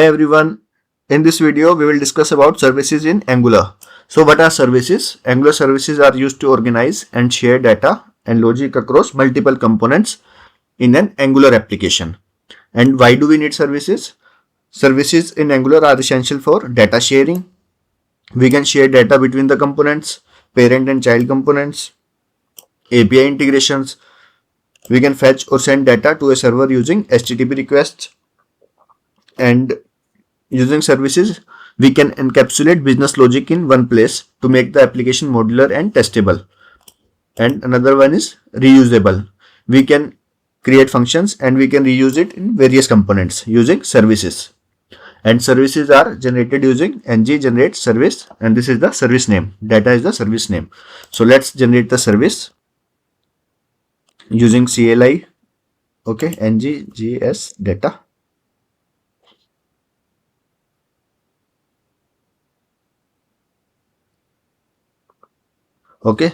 Hi everyone. In this video, we will discuss about services in Angular. So what are services? Angular services are used to organize and share data and logic across multiple components in an Angular application. And why do we need services? Services in Angular are essential for data sharing. We can share data between the components, parent and child components, API integrations. We can fetch or send data to a server using HTTP requests, and using services, we can encapsulate business logic in one place to make the application modular and testable. And another one is reusable. We can create functions and we can reuse it in various components using services. And services are generated using ng generate service, and this is the service name. Data is the service name. So let's generate the service using CLI. Okay, ng gs data. Okay,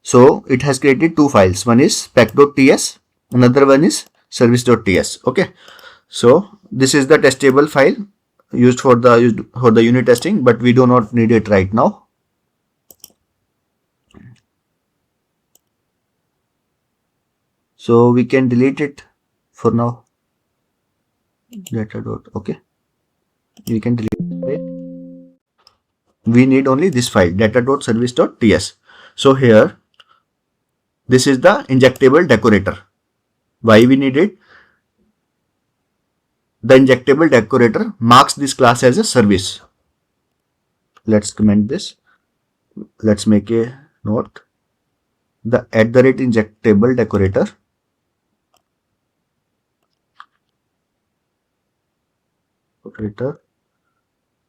so it has created two files. One is spec.ts, another one is service.ts. Okay, so this is the testable file used for the unit testing, but we do not need it right now. So we can delete it for now. Okay, we can delete it. We need only this file, data.service.ts. So here, this is the injectable decorator. Why we need it? The injectable decorator marks this class as a service. Let's comment this. Let's make a note. The @injectable decorator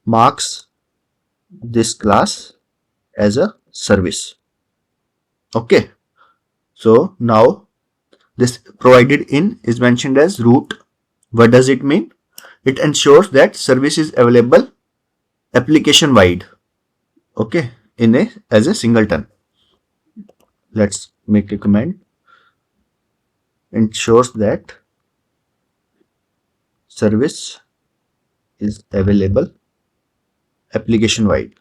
marks this class as a service. Okay, so now this provided in is mentioned as root. What does it mean? It ensures that service is available application wide. Okay, as a singleton. Let's make a comment. Ensures that service is available application wide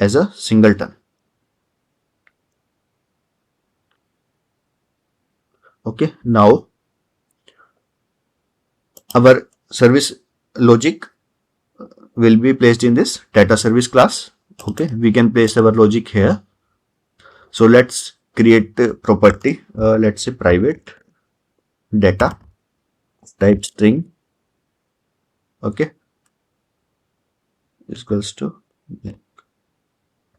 as a singleton. Okay, now our service logic will be placed in this data service class. Okay, we can place our logic here. So let's create a property. Let's say private data type string. Okay, is equals to blank.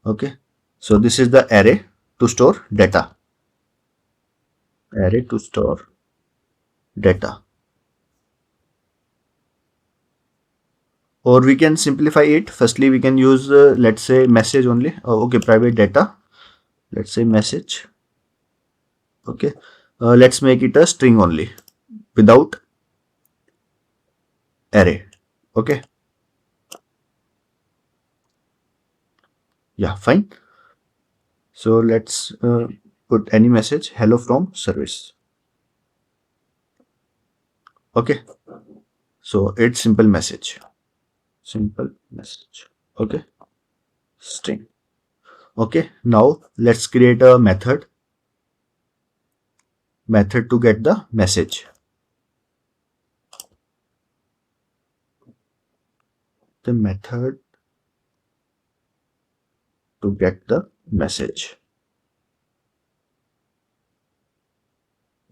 Okay, so this is the array to store data. Array to store data. Or we can simplify it. Firstly, we can use let's say message only. Okay, private data. Let's say message. Okay, let's make it a string only without array. Okay, yeah, fine. So let's put any message, hello from service. Okay, so it's simple message. Okay, string. Okay, now let's create a method to get the message. The method to get the message.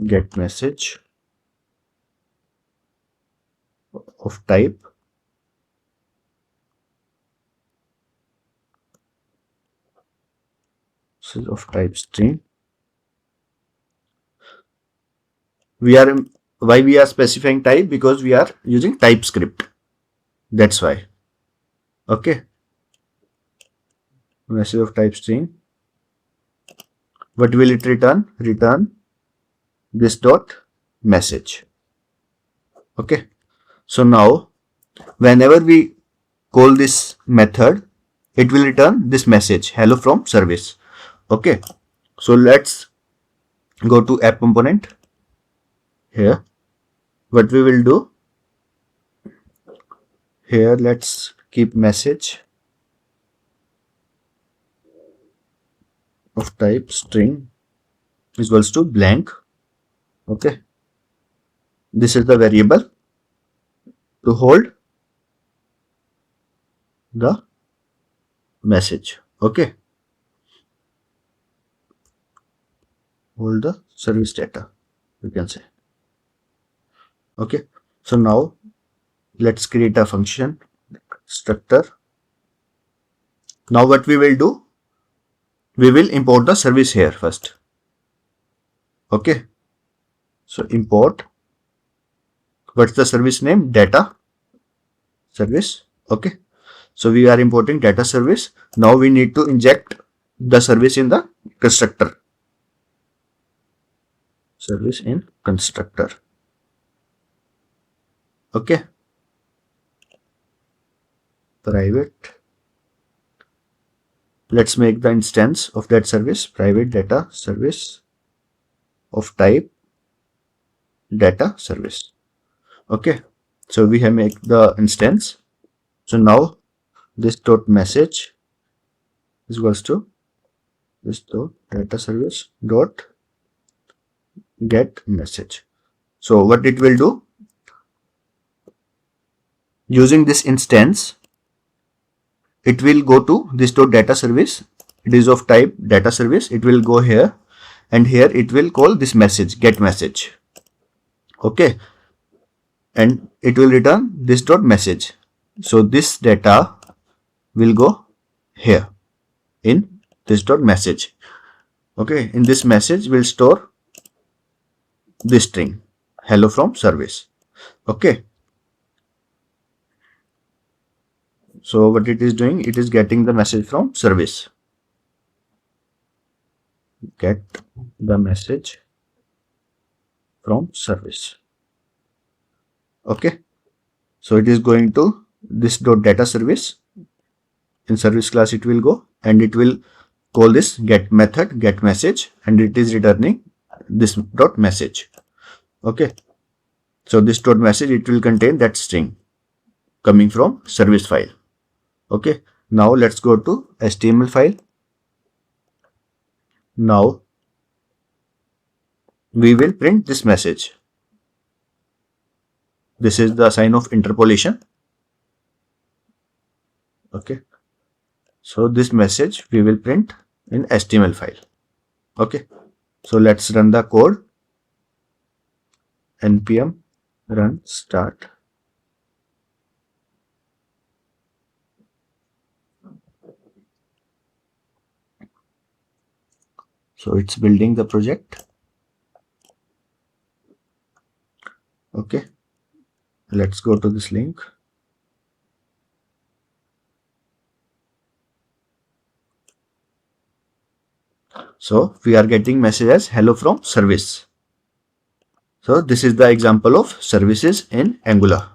Get message of type string. Why we are specifying type? Because we are using TypeScript. That's why. Okay. Message of type string. What will it return? Return this dot message. Okay. So now whenever we call this method, it will return this message, hello from service. Okay. So let's go to app component. Here what we will do here, let's keep message of type string is equals to blank. Okay, this is the variable to hold the message. Okay, hold the service data, you can say. Okay, so now let's create a function structure. Now what we will do, we will import the service here first. Okay, so import, what's the service name? Data service. Okay, so we are importing data service. Now we need to inject the service in the constructor. Service in constructor. Okay, private, let's make the instance of that service private data service of type data service. Okay, so we have made the instance. So now this dot message is equals to this dot data service dot get message. So what it will do, using this instance, it will go to this dot data service. It is of type data service. It will go here, and here it will call this message get message. Okay, and it will return this dot message. So this data will go here in this dot message. Okay, in this message we'll store this string hello from service. Okay, so what it is doing, it is getting the message from service. Get the message from service. Okay, so it is going to this dot data service. In service class it will go, and it will call this get method get message, and it is returning this dot message. Okay, so this dot message, it will contain that string coming from service file. Okay, now let's go to HTML file. Now we will print this message. This is the sign of interpolation. Okay, so this message we will print in HTML file. Okay, so let's run the code. npm run start. So it's building the project. Okay, let's go to this link. So we are getting message as hello from service. So this is the example of services in Angular.